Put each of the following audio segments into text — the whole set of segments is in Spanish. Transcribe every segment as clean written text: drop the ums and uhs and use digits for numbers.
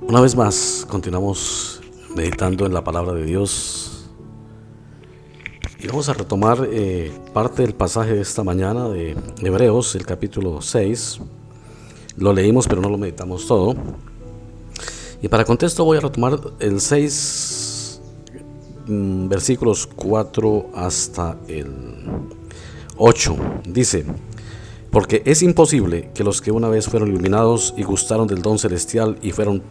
Una vez más, continuamos meditando en la palabra de Dios y vamos a retomar parte del pasaje de esta mañana de Hebreos, el capítulo 6. Lo leímos pero no lo meditamos todo. Y para contexto voy a retomar el 6, versículos 4 hasta el 8. Dice: porque es imposible que los que una vez fueron iluminados y gustaron del don celestial y fueron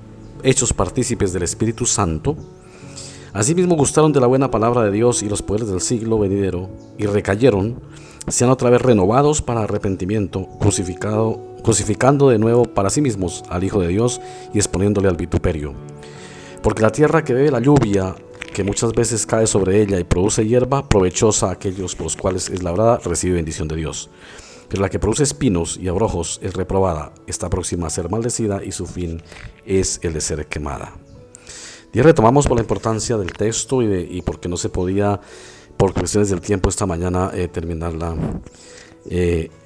hechos partícipes del Espíritu Santo, asimismo gustaron de la buena palabra de Dios y los poderes del siglo venidero, y recayeron, sean otra vez renovados para arrepentimiento, crucificando de nuevo para sí mismos al Hijo de Dios y exponiéndole al vituperio. Porque la tierra que bebe la lluvia, que muchas veces cae sobre ella y produce hierba provechosa a aquellos por los cuales es labrada, recibe bendición de Dios. Pero la que produce espinos y abrojos es reprobada, está próxima a ser maldecida y su fin es el de ser quemada. Y retomamos por la importancia del texto y porque no se podía, por cuestiones del tiempo esta mañana, terminar la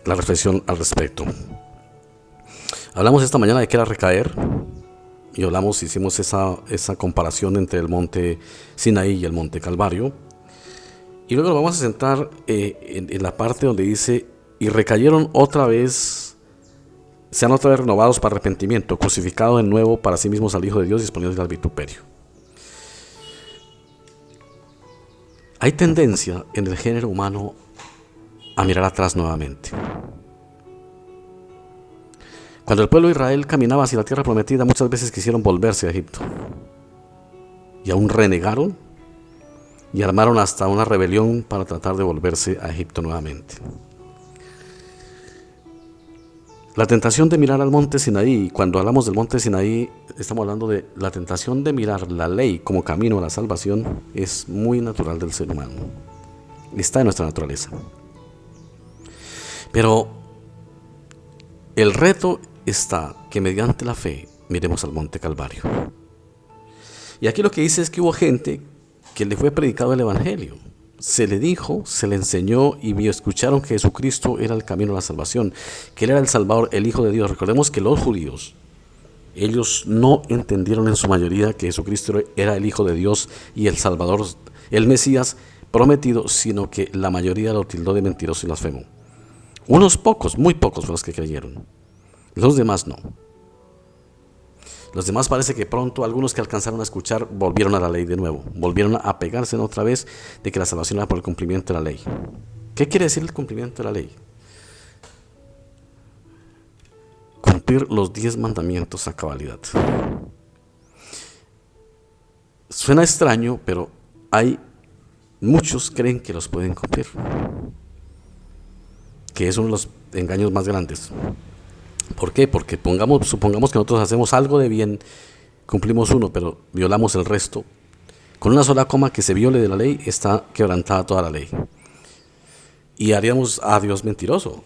reflexión al respecto. Hablamos esta mañana de qué era recaer y hicimos esa comparación entre el monte Sinaí y el monte Calvario. Y luego lo vamos a centrar en la parte donde dice: y recayeron otra vez, sean otra vez renovados para arrepentimiento, crucificados de nuevo para sí mismos al Hijo de Dios y exponiéndole al vituperio. Hay tendencia en el género humano a mirar atrás nuevamente. Cuando el pueblo de Israel caminaba hacia la tierra prometida, muchas veces quisieron volverse a Egipto. Y aún renegaron y armaron hasta una rebelión para tratar de volverse a Egipto nuevamente. La tentación de mirar al monte Sinaí, cuando hablamos del monte Sinaí, estamos hablando de la tentación de mirar la ley como camino a la salvación, es muy natural del ser humano. Está en nuestra naturaleza. Pero el reto está que mediante la fe miremos al monte Calvario. Y aquí lo que dice es que hubo gente que le fue predicado el evangelio. Se le dijo, se le enseñó y escucharon que Jesucristo era el camino a la salvación, que Él era el Salvador, el Hijo de Dios. Recordemos que los judíos, ellos no entendieron en su mayoría que Jesucristo era el Hijo de Dios y el Salvador, el Mesías prometido, sino que la mayoría lo tildó de mentiroso y blasfemo. Unos pocos, muy pocos fueron los que creyeron. Los demás no. Los demás parece que pronto algunos que alcanzaron a escuchar volvieron a la ley de nuevo, volvieron a pegarse otra vez de que la salvación era por el cumplimiento de la ley. ¿Qué quiere decir el cumplimiento de la ley? Cumplir los 10 mandamientos a cabalidad. Suena extraño, pero muchos creen que los pueden cumplir, que es uno de los engaños más grandes. ¿Por qué? Porque supongamos que nosotros hacemos algo de bien, cumplimos uno, pero violamos el resto. Con una sola coma que se viole de la ley, está quebrantada toda la ley. Y haríamos a Dios mentiroso,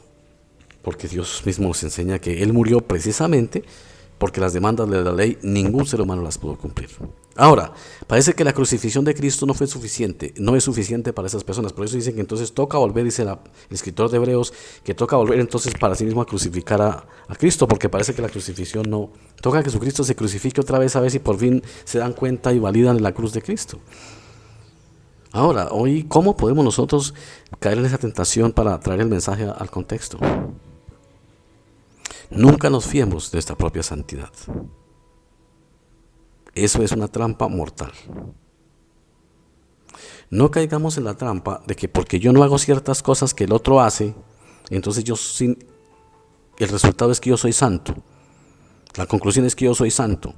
porque Dios mismo nos enseña que Él murió precisamente porque las demandas de la ley ningún ser humano las pudo cumplir. Ahora, parece que la crucifixión de Cristo no es suficiente para esas personas. Por eso dicen que entonces toca volver, dice el escritor de Hebreos, que toca volver entonces para sí mismo a crucificar a Cristo, porque parece que la crucifixión no. Toca que Jesucristo se crucifique otra vez, a ver si por fin se dan cuenta y validan la cruz de Cristo. Ahora, hoy, ¿cómo podemos nosotros caer en esa tentación para traer el mensaje al contexto? Nunca nos fiemos de nuestra propia santidad. Eso es una trampa mortal. No caigamos en la trampa de que porque yo no hago ciertas cosas que el otro hace, entonces el resultado es que yo soy santo. La conclusión es que yo soy santo.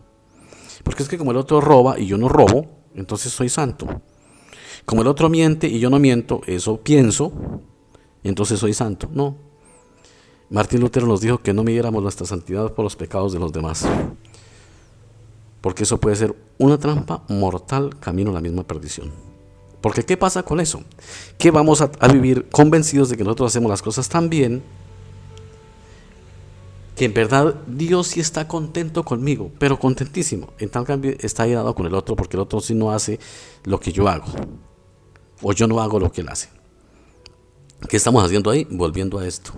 Porque es que como el otro roba y yo no robo, entonces soy santo. Como el otro miente y yo no miento, eso pienso, entonces soy santo. No. Martín Lutero nos dijo que no midiéramos nuestra santidad por los pecados de los demás, porque eso puede ser una trampa mortal camino a la misma perdición. Porque ¿qué pasa con eso? Que vamos a vivir convencidos de que nosotros hacemos las cosas tan bien, que en verdad Dios sí está contento conmigo, pero contentísimo. En tal cambio está airado con el otro, porque el otro sí no hace lo que yo hago, o yo no hago lo que él hace. ¿Qué estamos haciendo ahí? Volviendo a esto.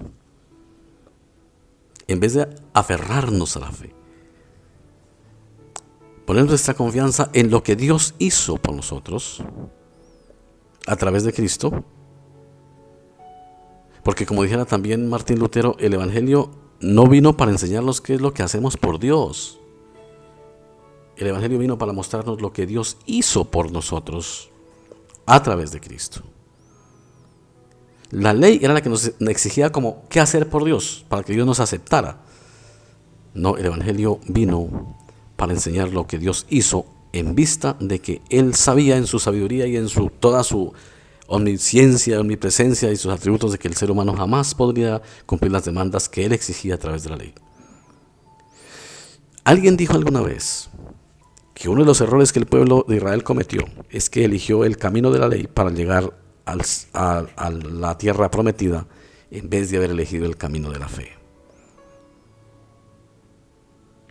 En vez de aferrarnos a la fe, Poner nuestra confianza en lo que Dios hizo por nosotros a través de Cristo. Porque como dijera también Martín Lutero, el Evangelio no vino para enseñarnos qué es lo que hacemos por Dios. El Evangelio vino para mostrarnos lo que Dios hizo por nosotros a través de Cristo. La ley era la que nos exigía como qué hacer por Dios, para que Dios nos aceptara. No, el Evangelio vino para enseñar lo que Dios hizo en vista de que Él sabía en su sabiduría y en toda su omnisciencia, omnipresencia y sus atributos de que el ser humano jamás podría cumplir las demandas que Él exigía a través de la ley. Alguien dijo alguna vez que uno de los errores que el pueblo de Israel cometió es que eligió el camino de la ley para llegar a la tierra prometida en vez de haber elegido el camino de la fe.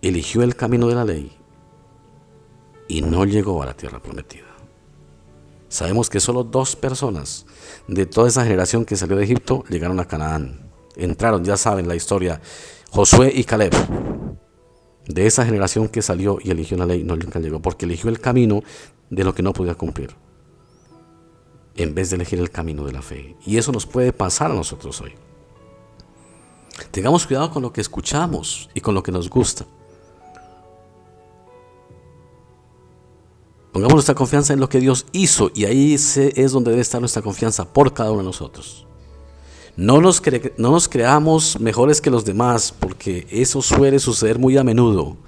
Eligió el camino de la ley y no llegó a la tierra prometida. Sabemos que solo 2 personas de toda esa generación que salió de Egipto llegaron a Canaán. Entraron, ya saben la historia, Josué y Caleb. De esa generación que salió y eligió la ley, no nunca llegó, porque eligió el camino de lo que no podía cumplir, en vez de elegir el camino de la fe. Y eso nos puede pasar a nosotros hoy. Tengamos cuidado con lo que escuchamos y con lo que nos gusta. Pongamos nuestra confianza en lo que Dios hizo, y ahí es donde debe estar nuestra confianza por cada uno de nosotros. No nos creamos mejores que los demás, porque eso suele suceder muy a menudo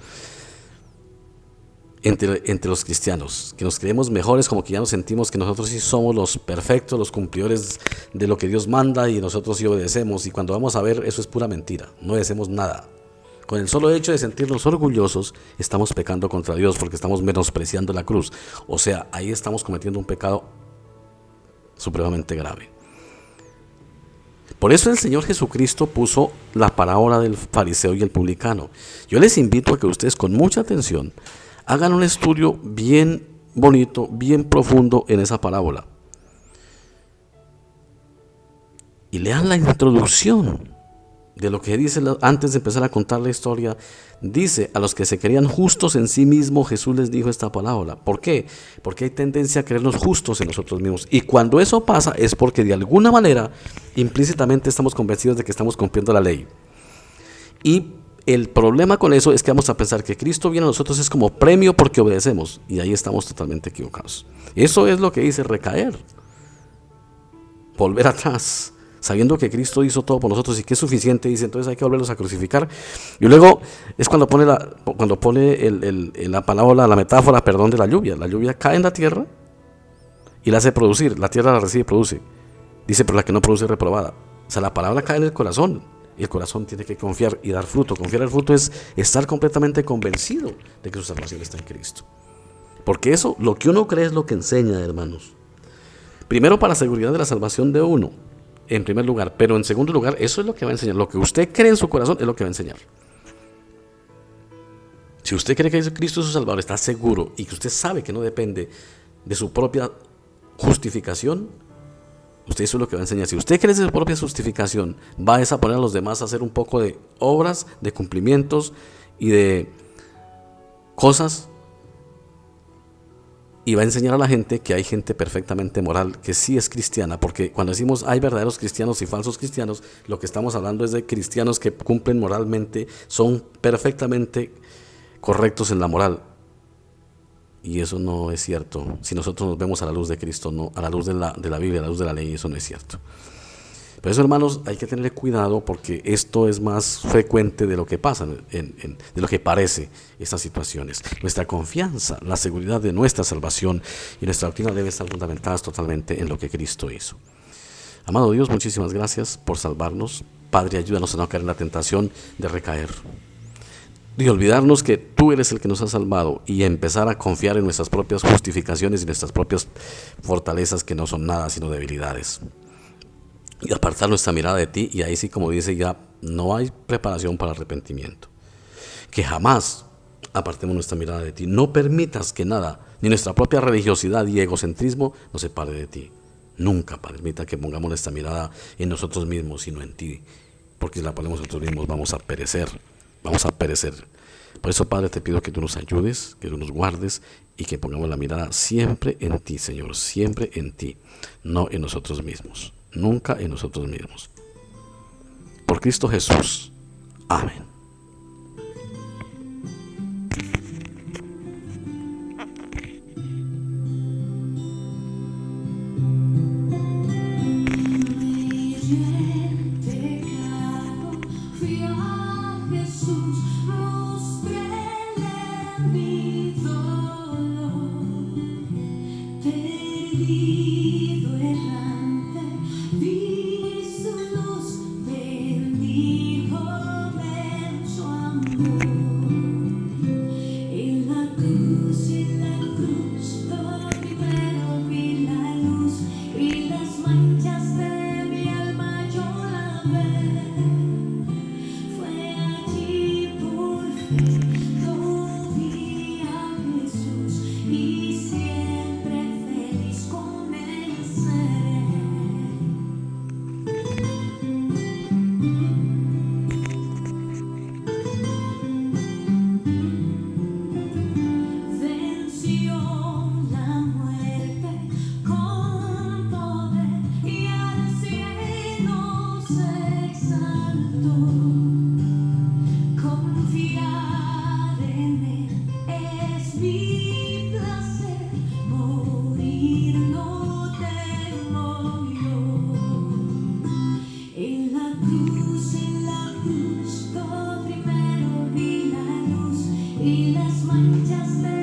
entre los cristianos, que nos creemos mejores, como que ya nos sentimos que nosotros sí somos los perfectos, los cumplidores de lo que Dios manda y nosotros sí obedecemos, y cuando vamos a ver, eso es pura mentira, no obedecemos nada. Con el solo hecho de sentirnos orgullosos, estamos pecando contra Dios porque estamos menospreciando la cruz. O sea, ahí estamos cometiendo un pecado supremamente grave. Por eso el Señor Jesucristo puso la parábola del fariseo y el publicano. Yo les invito a que ustedes con mucha atención hagan un estudio bien bonito, bien profundo en esa parábola. Y lean la introducción de lo que dice antes de empezar a contar la historia. Dice: a los que se creían justos en sí mismos, Jesús les dijo esta parábola. ¿Por qué? Porque hay tendencia a creernos justos en nosotros mismos, y cuando eso pasa es porque de alguna manera implícitamente estamos convencidos de que estamos cumpliendo la ley. Y el problema con eso es que vamos a pensar que Cristo viene a nosotros es como premio porque obedecemos, y ahí estamos totalmente equivocados. Eso es lo que dice recaer, volver atrás, sabiendo que Cristo hizo todo por nosotros y que es suficiente. Dice: entonces hay que volverlos a crucificar. Y luego es cuando pone la palabra, la metáfora, perdón, de la lluvia. La lluvia cae en la tierra y la hace producir. La tierra la recibe y produce. Dice: pero la que no produce es reprobada. O sea, la palabra cae en el corazón, y el corazón tiene que confiar y dar fruto. Confiar en el fruto es estar completamente convencido de que su salvación está en Cristo. Porque eso, lo que uno cree es lo que enseña, hermanos. Primero, para seguridad de la salvación de uno, en primer lugar, pero en segundo lugar, eso es lo que va a enseñar. Lo que usted cree en su corazón es lo que va a enseñar. Si usted cree que Cristo es su Salvador, está seguro, y que usted sabe que no depende de su propia justificación, usted eso es lo que va a enseñar. Si usted cree en su propia justificación, va a poner a los demás a hacer un poco de obras, de cumplimientos y de cosas, y va a enseñar a la gente que hay gente perfectamente moral, que sí es cristiana, porque cuando decimos hay verdaderos cristianos y falsos cristianos, lo que estamos hablando es de cristianos que cumplen moralmente, son perfectamente correctos en la moral. Y eso no es cierto. Si nosotros nos vemos a la luz de Cristo, no a la luz de la Biblia, a la luz de la ley, eso no es cierto. Por eso, hermanos, hay que tener cuidado, porque esto es más frecuente de lo que pasa, de lo que parece estas situaciones. Nuestra confianza, la seguridad de nuestra salvación y nuestra doctrina debe estar fundamentadas totalmente en lo que Cristo hizo. Amado Dios, muchísimas gracias por salvarnos. Padre, ayúdanos a no caer en la tentación de recaer, de olvidarnos que tú eres el que nos ha salvado, y empezar a confiar en nuestras propias justificaciones y nuestras propias fortalezas, que no son nada sino debilidades. Y apartar nuestra mirada de ti, y ahí sí, como dice, ya no hay preparación para arrepentimiento. Que jamás apartemos nuestra mirada de ti. No permitas que nada, ni nuestra propia religiosidad y egocentrismo, nos separe de ti. Nunca permita que pongamos nuestra mirada en nosotros mismos, sino en ti. Porque si la ponemos nosotros mismos, vamos a perecer. Vamos a perecer. Por eso, Padre, te pido que tú nos ayudes, que tú nos guardes y que pongamos la mirada siempre en ti, Señor, siempre en ti, no en nosotros mismos, nunca en nosotros mismos. Por Cristo Jesús. Amén. Y las manchas de